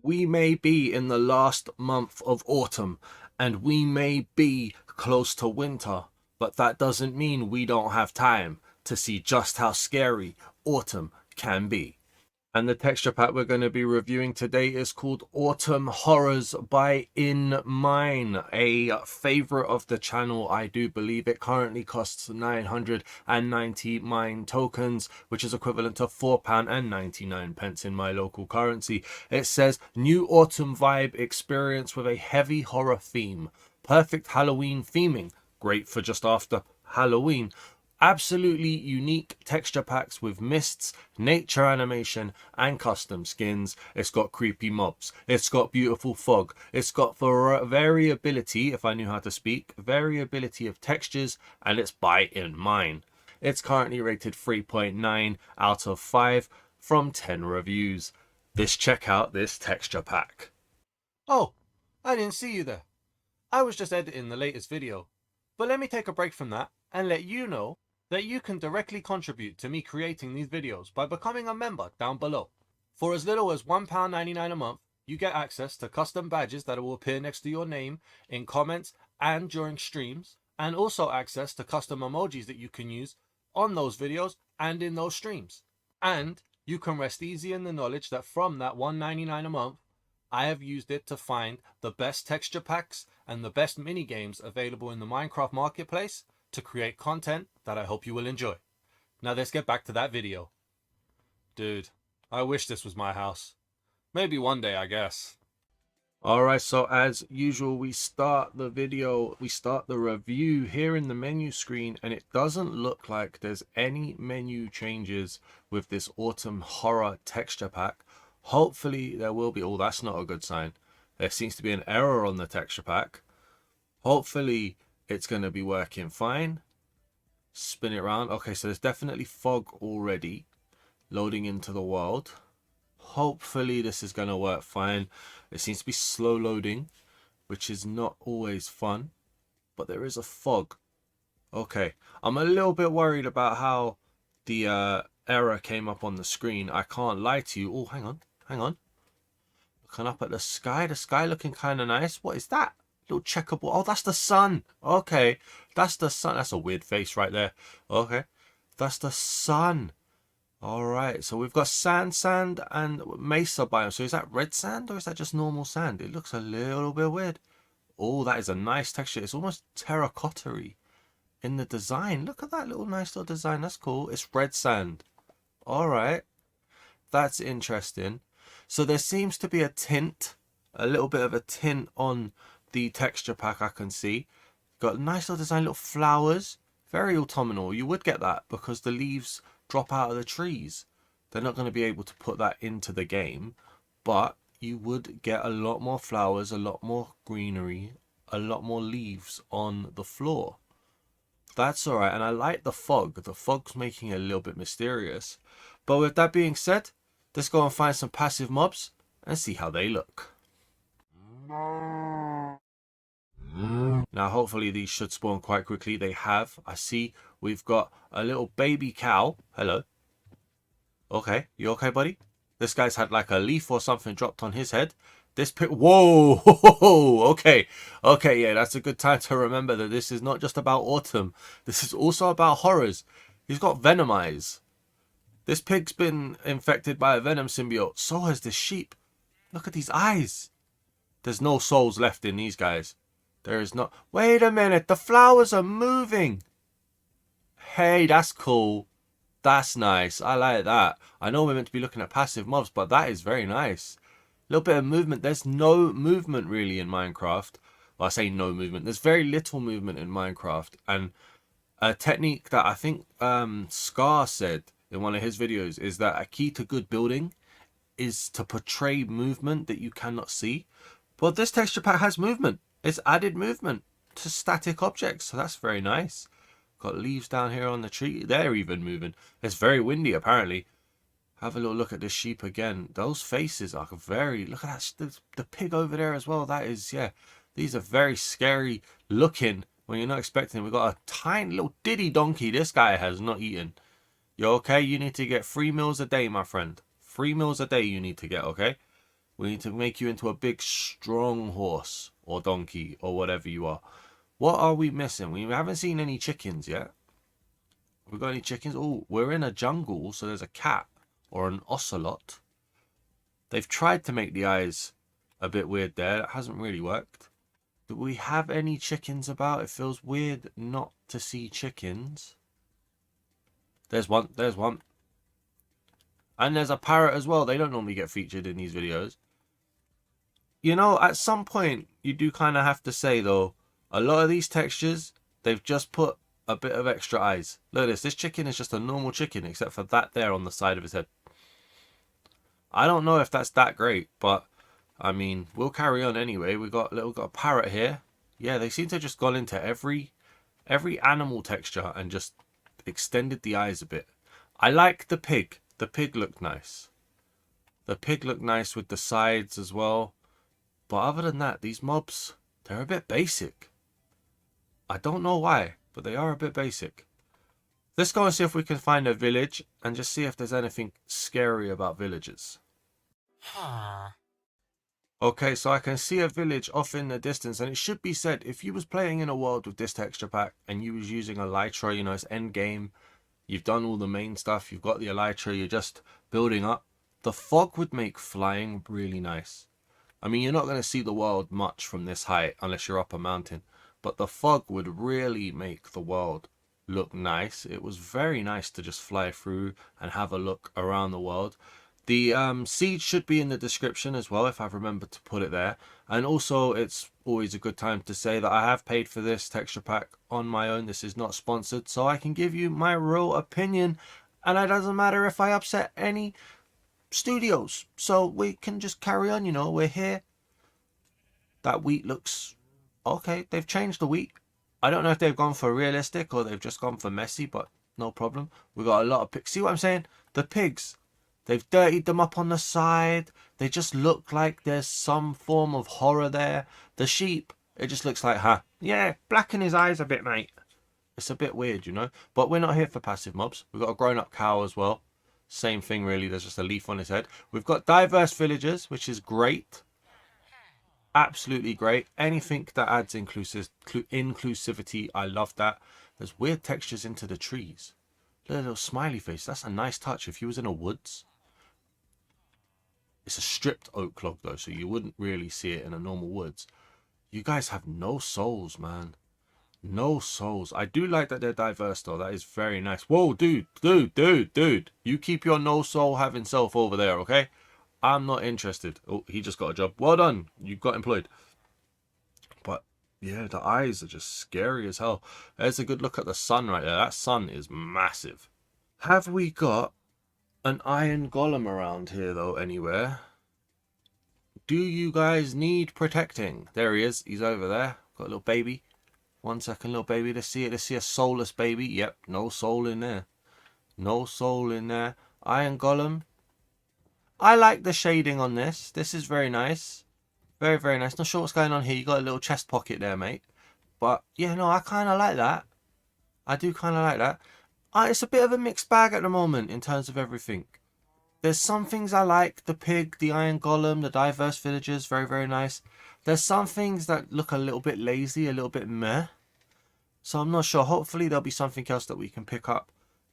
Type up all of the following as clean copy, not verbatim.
We may be in the last month of autumn and we may be close to winter, but that doesn't mean we don't have time to see just how scary autumn can be. And the texture pack we're going to be reviewing today is called Autumn Horrors by In Mine, a favorite of the channel. I do believe it currently costs 990 mine tokens, which is equivalent to £4.99 in my local currency. It says new autumn vibe experience with a heavy horror theme. Perfect Halloween theming. Great for just after Halloween. Absolutely unique texture packs with mists, nature animation, and custom skins. It's got creepy mobs. It's got beautiful fog. It's got variability, if I knew how to speak, variability of textures, and it's by In Mine. It's currently rated 3.9 out of 5 from 10 reviews. Let's check out this texture pack. Oh, I didn't see you there. I was just editing the latest video. But let me take a break from that and let you know that you can directly contribute to me creating these videos by becoming a member down below. For as little as £1.99 a month, you get access to custom badges that will appear next to your name in comments and during streams, and also access to custom emojis that you can use on those videos and in those streams. And you can rest easy in the knowledge that from that £1.99 a month, I have used it to find the best texture packs and the best mini games available in the Minecraft marketplace to create content that I hope you will enjoy. Now let's get back to that video. Dude, I wish this was my house. Maybe one day, I guess. Alright, so as usual, we start the review here in the menu screen, and it doesn't look like there's any menu changes with this autumn horror texture pack. Hopefully there will be. Oh, that's not a good sign. There seems to be an error on the texture pack. Hopefully it's going to be working fine. Spin it around. Okay, so there's definitely fog already loading into the world. Hopefully this is going to work fine. It seems to be slow loading, which is not always fun, but there is a fog. Okay, I'm a little bit worried about how the error came up on the screen. I can't lie to you. Oh, hang on. Looking up at the sky looking kind of nice. What is that? Little checkerboard. Oh, that's the sun. Okay, that's the sun. That's a weird face right there. Okay, that's the sun. All right, so we've got sand, and mesa biome. So is that red sand or is that just normal sand? It looks a little bit weird. Oh, that is a nice texture. It's almost terracotta-y in the design. Look at that little nice little design. That's cool. It's red sand. All right, that's interesting. So there seems to be a tint, a little bit of a tint on the texture pack. I can see got a nice little design, little flowers, very autumnal. You would get that because the leaves drop out of the trees. They're not going to be able to put that into the game, but you would get a lot more flowers, a lot more greenery, a lot more leaves on the floor. That's all right, and I like the fog. The fog's making it a little bit mysterious. But with that being said, let's go and find some passive mobs and see how they look. Now hopefully these should spawn quite quickly. They have. I see we've got a little baby cow. Hello. Okay, you okay, buddy? This guy's had like a leaf or something dropped on his head. This pic. Whoa. Okay, yeah, that's a good time to remember that this is not just about autumn. This is also about horrors. He's got venom eyes. This pig's been infected by a venom symbiote. So has this sheep. Look at these eyes. There's no souls left in these guys. There is not. Wait a minute. The flowers are moving. Hey, that's cool. That's nice. I like that. I know we're meant to be looking at passive mobs, but that is very nice. A little bit of movement. There's no movement really in Minecraft. Well, I say no movement. There's very little movement in Minecraft. And a technique that I think Scar said in one of his videos is that a key to good building is to portray movement that you cannot see. But this texture pack has movement. It's added movement to static objects, so that's very nice. Got leaves down here on the tree. They're even moving. It's very windy apparently. Have a little look at the sheep again. Those faces are very... Look at that. The pig over there as well. That is, yeah. These are very scary looking when you're not expecting. We've got a tiny little diddy donkey. This guy has not eaten. You okay? You need to get 3 meals a day, my friend. 3 meals a day you need to get, okay? We need to make you into a big strong horse or donkey or whatever you are. What are we missing? We haven't seen any chickens yet. Have we got any chickens? Oh, we're in a jungle, so there's a cat or an ocelot. They've tried to make the eyes a bit weird there. That hasn't really worked. Do we have any chickens about? It feels weird not to see chickens. There's one. There's one. And there's a parrot as well. They don't normally get featured in these videos. You know, at some point, you do kind of have to say, though, a lot of these textures, they've just put a bit of extra eyes. Look at this. This chicken is just a normal chicken, except for that there on the side of his head. I don't know if that's that great, but, I mean, we'll carry on anyway. We've got a parrot here. Yeah, they seem to have just gone into every animal texture and just extended the eyes a bit. I like the pig. The pig looked nice. The pig looked nice with the sides as well. But other than that, these mobs, they're a bit basic. I don't know why, but they are a bit basic. Let's go and see if we can find a village and just see if there's anything scary about villages. Okay, so I can see a village off in the distance, and it should be said, if you was playing in a world with this texture pack and you was using elytra, you know, it's end game, you've done all the main stuff, you've got the elytra, you're just building up, the fog would make flying really nice. I mean, you're not going to see the world much from this height unless you're up a mountain, but the fog would really make the world look nice. It was very nice to just fly through and have a look around the world. The seed should be in the description as well, if I remember to put it there. And also, it's always a good time to say that I have paid for this texture pack on my own. This is not sponsored, so I can give you my real opinion. And it doesn't matter if I upset any studios. So we can just carry on, you know, we're here. That wheat looks okay. They've changed the wheat. I don't know if they've gone for realistic or they've just gone for messy, but no problem. We got a lot of pigs. See what I'm saying? The pigs. They've dirtied them up on the side. They just look like there's some form of horror there. The sheep, it just looks like, yeah, blacken his eyes a bit, mate. It's a bit weird, you know. But we're not here for passive mobs. We've got a grown-up cow as well. Same thing, really. There's just a leaf on his head. We've got diverse villagers, which is great. Absolutely great. Anything that adds inclusivity, I love that. There's weird textures into the trees. Little smiley face. That's a nice touch. If you was in a woods. It's a stripped oak log though, so you wouldn't really see it in a normal woods. You guys have no souls, man. No souls. I do like that they're diverse though. That is very nice. Whoa, dude. You keep your no soul having self over there, okay? I'm not interested. Oh, he just got a job. Well done. You got employed. But yeah, the eyes are just scary as hell. There's a good look at the sun right there. That sun is massive. Have we got an iron golem around here though anywhere? Do you guys need protecting? There he is. He's over there. Got a little baby. 1 second, little baby. Let's see it. Let's see a soulless baby. Yep, no soul in there. No soul in there. Iron golem. I like the shading on this. This is very nice. Very, very nice. Not sure what's going on here. You got a little chest pocket there, mate. But yeah, no, I kind of like that. I do kind of like that. It's a bit of a mixed bag at the moment in terms of everything. There's some things I like. The pig, the iron golem, the diverse villagers. Very, very nice. There's some things that look a little bit lazy, a little bit meh. So I'm not sure. Hopefully there'll be something else that we can pick up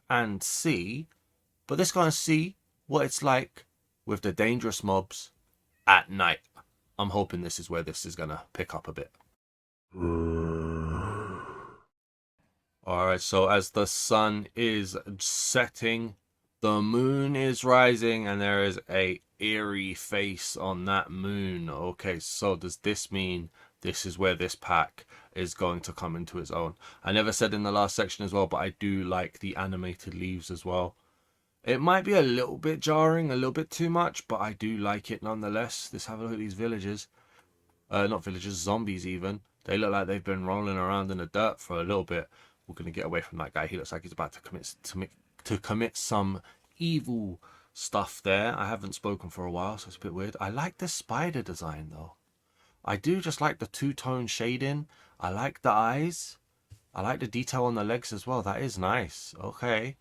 and see. But let's go and see what it's like with the dangerous mobs at night. I'm hoping this is where this is going to pick up a bit. Alright, so as the sun is setting, the moon is rising, and there is a eerie face on that moon. Okay, so does this mean this is where this pack is going to come into its own? I never said in the last section as well, but I do like the animated leaves as well. It might be a little bit jarring, a little bit too much, but I do like it nonetheless. Let's have a look at these villagers. Not villagers, zombies even. They look like they've been rolling around in the dirt for a little bit. We're going to get away from that guy. He looks like he's about to commit some evil stuff there. I haven't spoken for a while, so it's a bit weird. I like the spider design, though. I do just like the two-tone shading. I like the eyes. I like the detail on the legs as well. That is nice. Okay.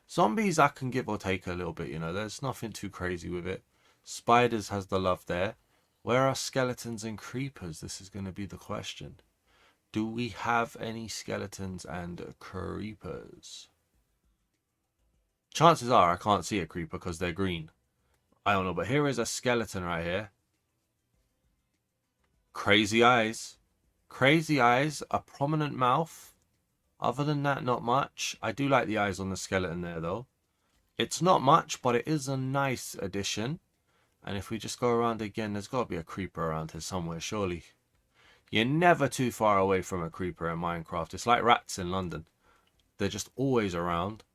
Zombies, I can give or take a little bit, you know. There's nothing too crazy with it. Spiders has the love there. Where are skeletons and creepers? This is going to be the question. Do we have any skeletons and creepers? Chances are I can't see a creeper because they're green. I don't know, but here is a skeleton right here. Crazy eyes. Crazy eyes, a prominent mouth. Other than that, not much. I do like the eyes on the skeleton there, though. It's not much, but it is a nice addition. And if we just go around again, there's got to be a creeper around here somewhere, surely. You're never too far away from a creeper in Minecraft. It's like rats in London. They're just always around.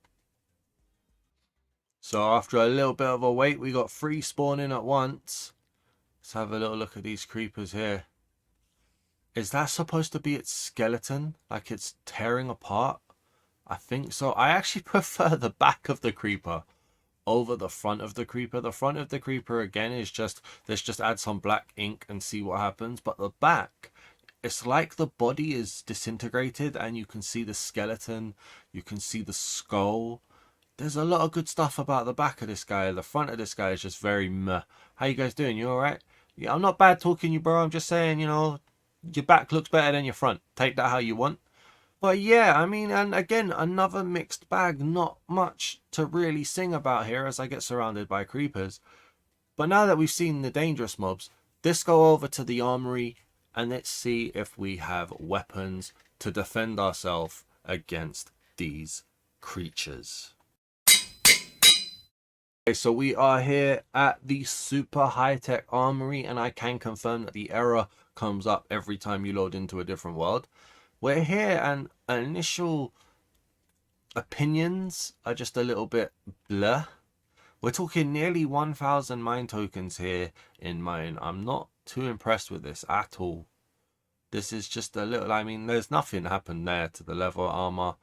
So after a little bit of a wait, we got 3 spawning at once. Let's have a little look at these creepers here. Is that supposed to be its skeleton? Like it's tearing apart? I think so. I actually prefer the back of the creeper over the front of the creeper. The front of the creeper, again, is just, let's just add some black ink and see what happens. But the back, it's like the body is disintegrated and you can see the skeleton. You can see the skull. There's a lot of good stuff about the back of this guy. The front of this guy is just very meh. How you guys doing? You alright? Yeah, I'm not bad talking you, bro. I'm just saying, you know, your back looks better than your front. Take that how you want. But yeah, I mean, and again, another mixed bag. Not much to really sing about here as I get surrounded by creepers. But now that we've seen the dangerous mobs, let's go over to the armory and let's see if we have weapons to defend ourselves against these creatures. Okay, so we are here at the super high-tech armory, and I can confirm that the error comes up every time you load into a different world. We're here, and initial opinions are just a little bit blur. We're talking nearly 1,000 mine tokens here in mine. I'm not too impressed with this at all. This is just a little, I mean, there's nothing happened there to the leather armor.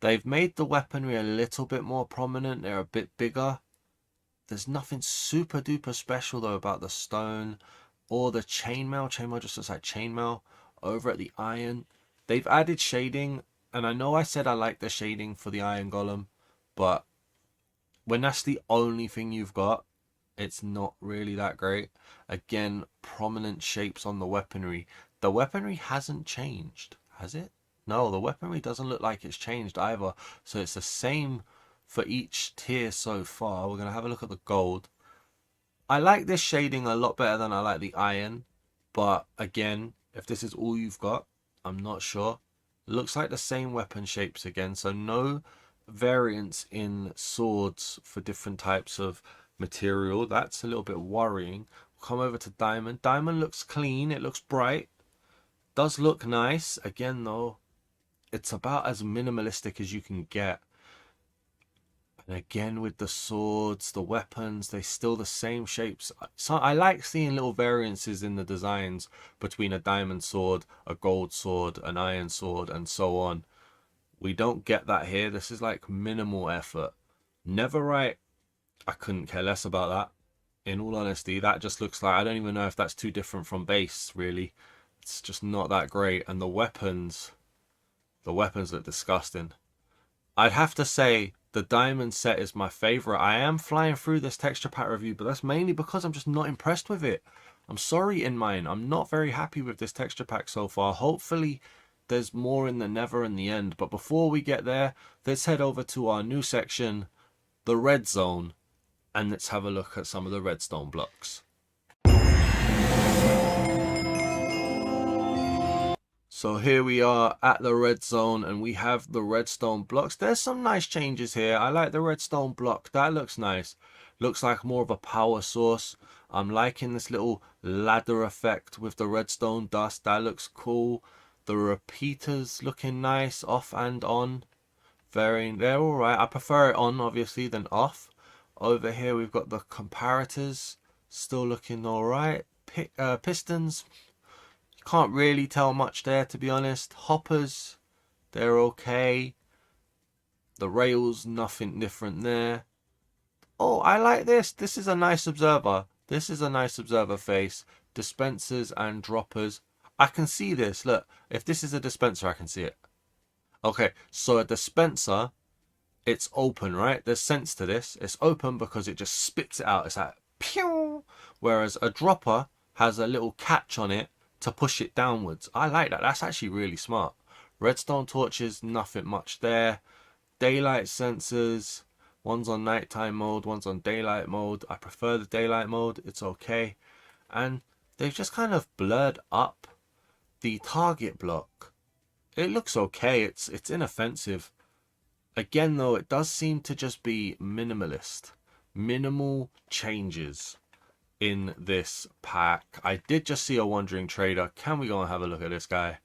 They've made the weaponry a little bit more prominent. They're a bit bigger. There's nothing super duper special though about the stone or the chainmail. Chainmail just looks like chainmail. Over at the iron, they've added shading, and I know I said I like the shading for the iron golem, but when that's the only thing you've got, it's not really that great. Again, prominent shapes on the weaponry. The weaponry hasn't changed, has it? No, the weaponry doesn't look like it's changed either. So it's the same for each tier so far. We're going to have a look at the gold. I like this shading a lot better than I like the iron. But again, if this is all you've got, I'm not sure. It looks like the same weapon shapes again. So no variance in swords for different types of material. That's a little bit worrying. We'll come over to diamond. Diamond looks clean. It looks bright. Does look nice. Again, though, it's about as minimalistic as you can get. And again, with the swords, the weapons, they're still the same shapes. So I like seeing little variances in the designs between a diamond sword, a gold sword, an iron sword, and so on. We don't get that here. This is like minimal effort. Netherite, I couldn't care less about that. In all honesty, that just looks like, I don't even know if that's too different from base, really. It's just not that great. And the weapons look disgusting. I'd have to say the diamond set is my favorite. I am flying through this texture pack review, but that's mainly because I'm just not impressed with it. I'm sorry, in mine. I'm not very happy with this texture pack so far. Hopefully there's more in the Nether and the End. But before we get there, let's head over to our new section, the red zone, and let's have a look at some of the redstone blocks. So here we are at the red zone, and we have the redstone blocks. There's some nice changes here. I like the redstone block. That looks nice. Looks like more of a power source. I'm liking this little ladder effect with the redstone dust. That looks cool. The repeaters looking nice, off and on. They're all right. I prefer it on, obviously, than off. Over here, we've got the comparators. Still looking all right. Pistons. Can't really tell much there, to be honest. Hoppers, they're okay. The rails, nothing different there. Oh, I like this. This is a nice observer. This is a nice observer face. Dispensers and droppers. I can see this. Look, if this is a dispenser, I can see it. Okay, so a dispenser, it's open, right? There's sense to this. It's open because it just spits it out. It's like pew, whereas a dropper has a little catch on it to push it downwards. I like that. That's actually really smart. Redstone torches, nothing much there. Daylight sensors, one's on nighttime mode, one's on daylight mode. I prefer the daylight mode, it's okay. And they've just kind of blurred up the target block. It looks okay, it's inoffensive. Again though, it does seem to just be minimalist. Minimal changes in this pack. I did just see a wandering trader. Can we go and have a look at this guy?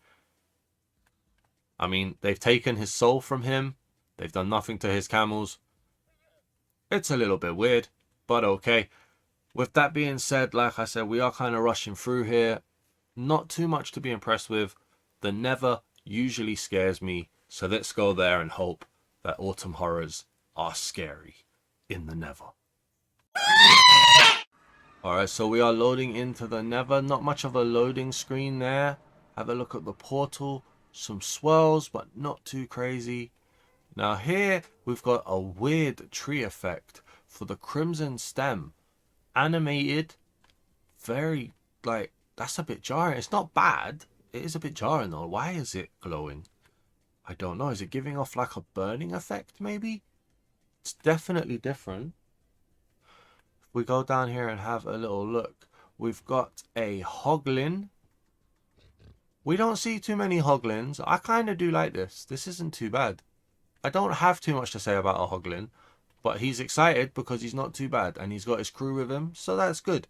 I mean, they've taken his soul from him. They've done nothing to his camels. It's a little bit weird, but okay. With that being said, like I said, we are kind of rushing through here. Not too much to be impressed with. The Nether usually scares me, so let's go there and hope that autumn horrors are scary in the Nether. Alright, so we are loading into the Nether. Not much of a loading screen there. Have a look at the portal. Some swirls, but not too crazy. Now here we've got a weird tree effect for the crimson stem. Animated. Very, like, that's a bit jarring. It's not bad. It is a bit jarring though. Why is it glowing? I don't know. Is it giving off like a burning effect maybe? It's definitely different. If we go down here and have a little look, we've got a hoglin. We don't see too many hoglins. I kind of do like this. This isn't too bad. I don't have too much to say about a hoglin, but he's excited because he's not too bad and he's got his crew with him, so that's good.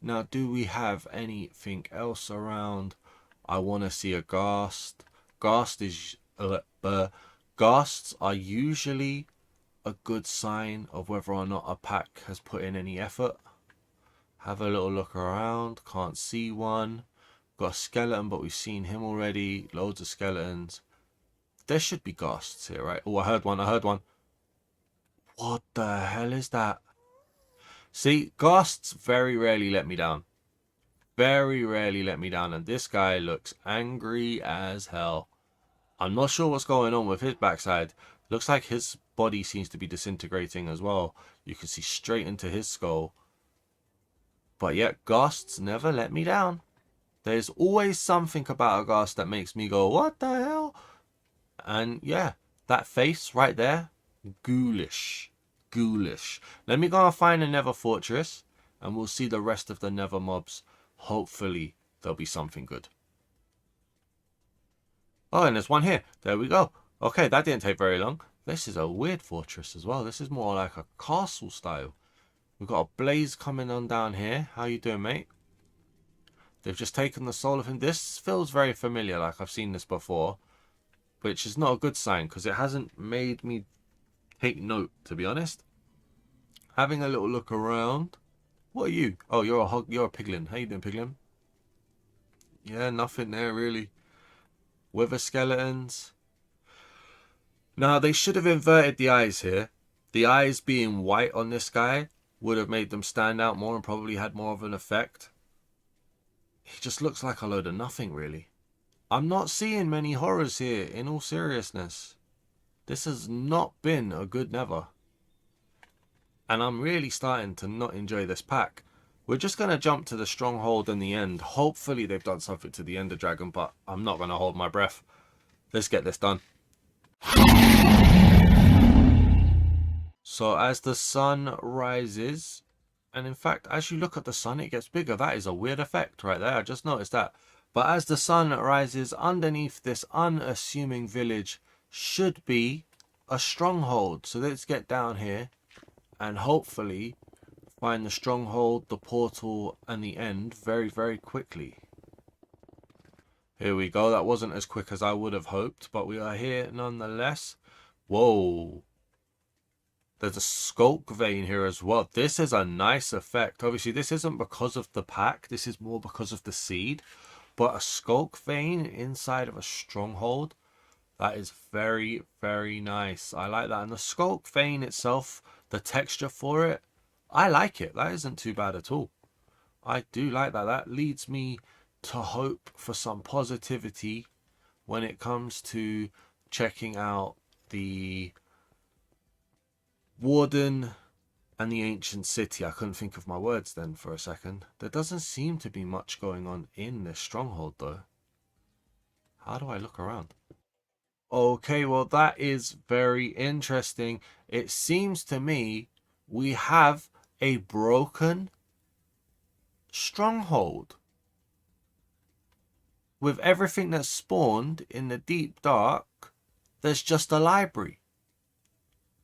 Now, do we have anything else around? I want to see a ghast. Ghasts are usually a good sign of whether or not a pack has put in any effort. Have a little look around. Can't see one. Got a skeleton, but we've seen him already. Loads of skeletons. There should be ghasts here, right? Oh, I heard one. I heard one. What the hell is that? See, ghasts very rarely let me down. Very rarely let me down. And this guy looks angry as hell. I'm not sure what's going on with his backside. Looks like his body seems to be disintegrating as well. You can see straight into his skull. But yet, ghasts never let me down. There's always something about a ghast that makes me go, what the hell? And yeah, that face right there, ghoulish. Ghoulish. Let me go and find a Nether fortress and we'll see the rest of the Nether mobs. Hopefully there'll be something good. Oh, and there's one here. There we go. Okay, that didn't take very long. This is a weird fortress as well. This is more like a castle style. We've got a blaze coming on down here. How you doing, mate? They've just taken the soul of him. This feels very familiar, like I've seen this before. Which is not a good sign, because it hasn't made me take note, to be honest. Having a little look around. What are you? Oh, you're a piglin. How you doing, piglin? Yeah, nothing there, really. Wither skeletons. Now, they should have inverted the eyes here. The eyes being white on this guy would have made them stand out more and probably had more of an effect. He just looks like a load of nothing, really. I'm not seeing many horrors here, in all seriousness. This has not been a good Nether. And I'm really starting to not enjoy this pack. We're just going to jump to the Stronghold and the End. Hopefully they've done something to the Ender Dragon, but I'm not going to hold my breath. Let's get this done. So as the sun rises, and in fact, as you look at the sun, it gets bigger. That is a weird effect right there. I just noticed that. But as the sun rises, underneath this unassuming village should be a stronghold. So let's get down here and hopefully find the stronghold, the portal, and the end very, very quickly. Here we go. That wasn't as quick as I would have hoped, but we are here nonetheless. Whoa. There's a skulk vein here as well. This is a nice effect. Obviously, this isn't because of the pack. This is more because of the seed. But a skulk vein inside of a stronghold, that is very, very nice. I like that. And the skulk vein itself, the texture for it, I like it. That isn't too bad at all. I do like that. That leads me to hope for some positivity when it comes to checking out the Warden and the ancient city. I couldn't think of my words then for a second. There doesn't seem to be much going on in this stronghold though. How do I look around? Okay, well that is very interesting. It seems to me we have a broken stronghold. With everything that's spawned in the deep dark, there's just a library.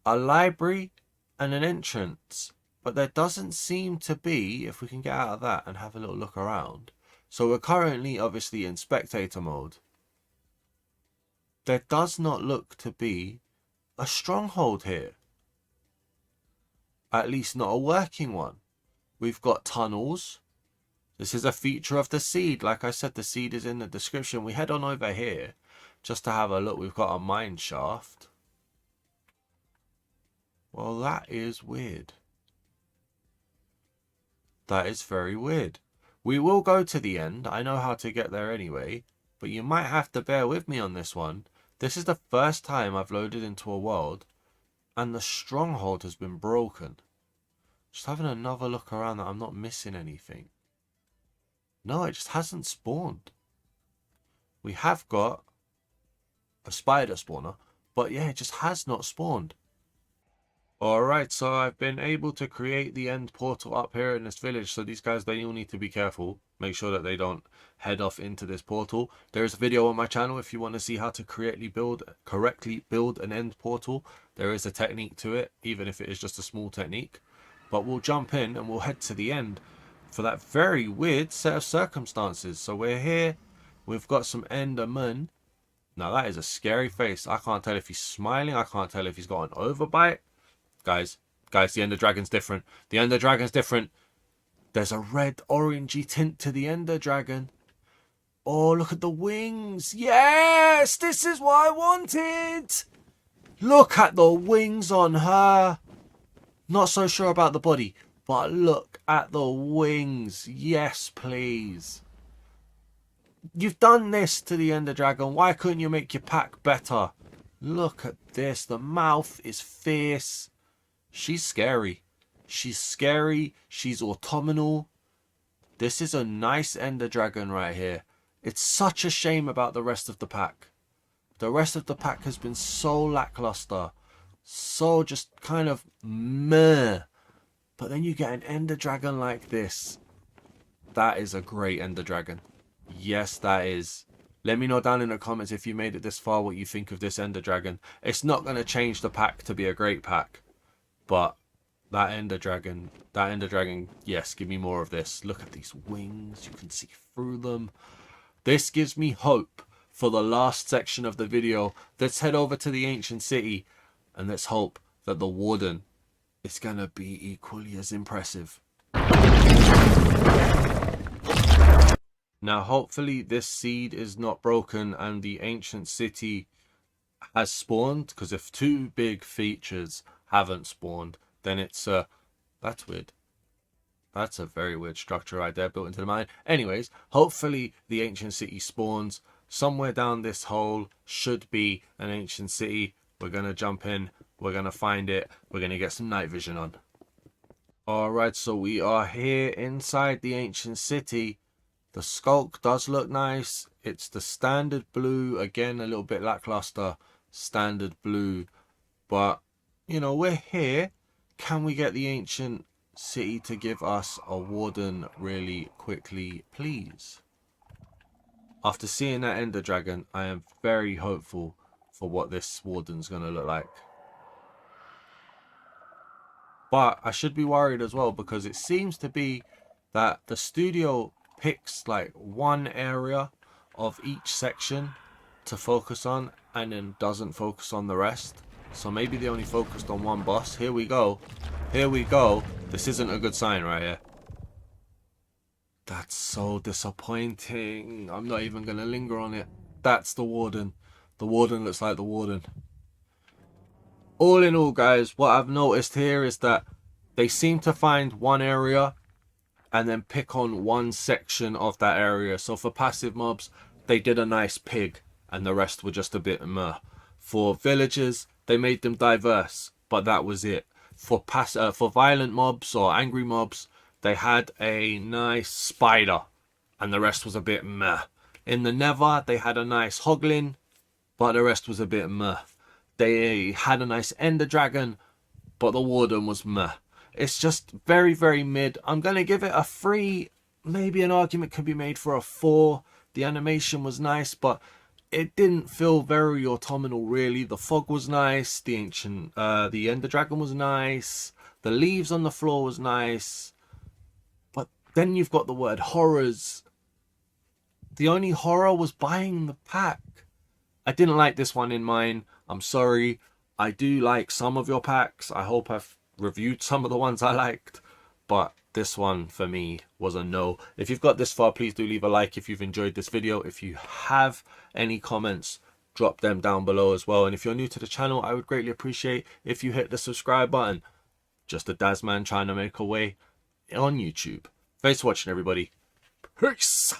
A library and an entrance. But there doesn't seem to be, if we can get out of that and have a little look around. So we're currently obviously in spectator mode. There does not look to be a stronghold here. At least not a working one. We've got tunnels. This is a feature of the seed. Like I said, the seed is in the description. We head on over here just to have a look. We've got a mine shaft. Well, that is weird. That is very weird. We will go to the end. I know how to get there anyway. But you might have to bear with me on this one. This is the first time I've loaded into a world and the stronghold has been broken. Just having another look around that I'm not missing anything. No, it just hasn't spawned. We have got a spider spawner, but yeah, it just has not spawned. Alright, so I've been able to create the end portal up here in this village, so these guys, they all need to be careful. Make sure that they don't head off into this portal. There is a video on my channel if you want to see how to correctly build an end portal. There is a technique to it, even if it is just a small technique. But we'll jump in and we'll head to the end for that very weird set of circumstances. So we're here, we've got some endermen. Now that is a scary face. I can't tell if he's smiling, I can't tell if he's got an overbite. Guys, the Ender Dragon's different. The Ender Dragon's different. There's a red orangey tint to the Ender Dragon. Oh, look at the wings. Yes, this is what I wanted. Look at the wings on her. Not so sure about the body, but look at the wings. Yes, please. You've done this to the Ender Dragon. Why couldn't you make your pack better? Look at this. The mouth is fierce. She's scary. She's scary. She's autumnal. This is a nice Ender Dragon right here. It's such a shame about the rest of the pack. The rest of the pack has been so lackluster. So just kind of meh. But then you get an Ender Dragon like this. That is a great Ender Dragon. Yes, that is. Let me know down in the comments if you made it this far what you think of this Ender Dragon. It's not going to change the pack to be a great pack. But that Ender Dragon, yes, give me more of this. Look at these wings. You can see through them. This gives me hope for the last section of the video. Let's head over to the ancient city and let's hope that the warden is going to be equally as impressive. Now, hopefully this seed is not broken and the ancient city has spawned, because if two big features haven't spawned, then it's that's weird. That's a very weird structure right there built into the mine. Anyways, hopefully the ancient city spawns. Somewhere down this hole should be an ancient city. We're going to jump in. We're going to find it. We're going to get some night vision on. Alright, so we are here inside the ancient city. The sculk does look nice. It's the standard blue. Again, a little bit lackluster. Standard blue. But, you know, we're here. Can we get the ancient city to give us a warden really quickly, please? After seeing that Ender Dragon, I am very hopeful for what this warden's going to look like. But I should be worried as well, because it seems to be that the studio picks like one area of each section to focus on and then doesn't focus on the rest. So maybe they only focused on one boss. Here we go. Here we go. This isn't a good sign right here. That's so disappointing. I'm not even going to linger on it. That's the warden. The warden looks like the warden. All in all, guys, what I've noticed here is that they seem to find one area and then pick on one section of that area. So for passive mobs, they did a nice pig and the rest were just a bit meh. For villagers, they made them diverse, but that was it. For violent mobs or angry mobs, they had a nice spider, and the rest was a bit meh. In the Nether, they had a nice hoglin, but the rest was a bit meh. They had a nice ender dragon, but the warden was meh. It's just very, very mid. I'm going to give it a 3. Maybe an argument could be made for a 4. The animation was nice, but it didn't feel very autumnal, really. The fog was nice. The ender dragon was nice. The leaves on the floor was nice. But then you've got the word horrors. The only horror was buying the pack. I didn't like this one in mine. I'm sorry. I do like some of your packs. I hope I've reviewed some of the ones I liked. But this one for me was a no. If you've got this far, please do leave a like if you've enjoyed this video. If you have any comments, drop them down below as well. And if you're new to the channel, I would greatly appreciate if you hit the subscribe button. Just a Dazman trying to make a way on YouTube. Thanks for watching, everybody. Peace.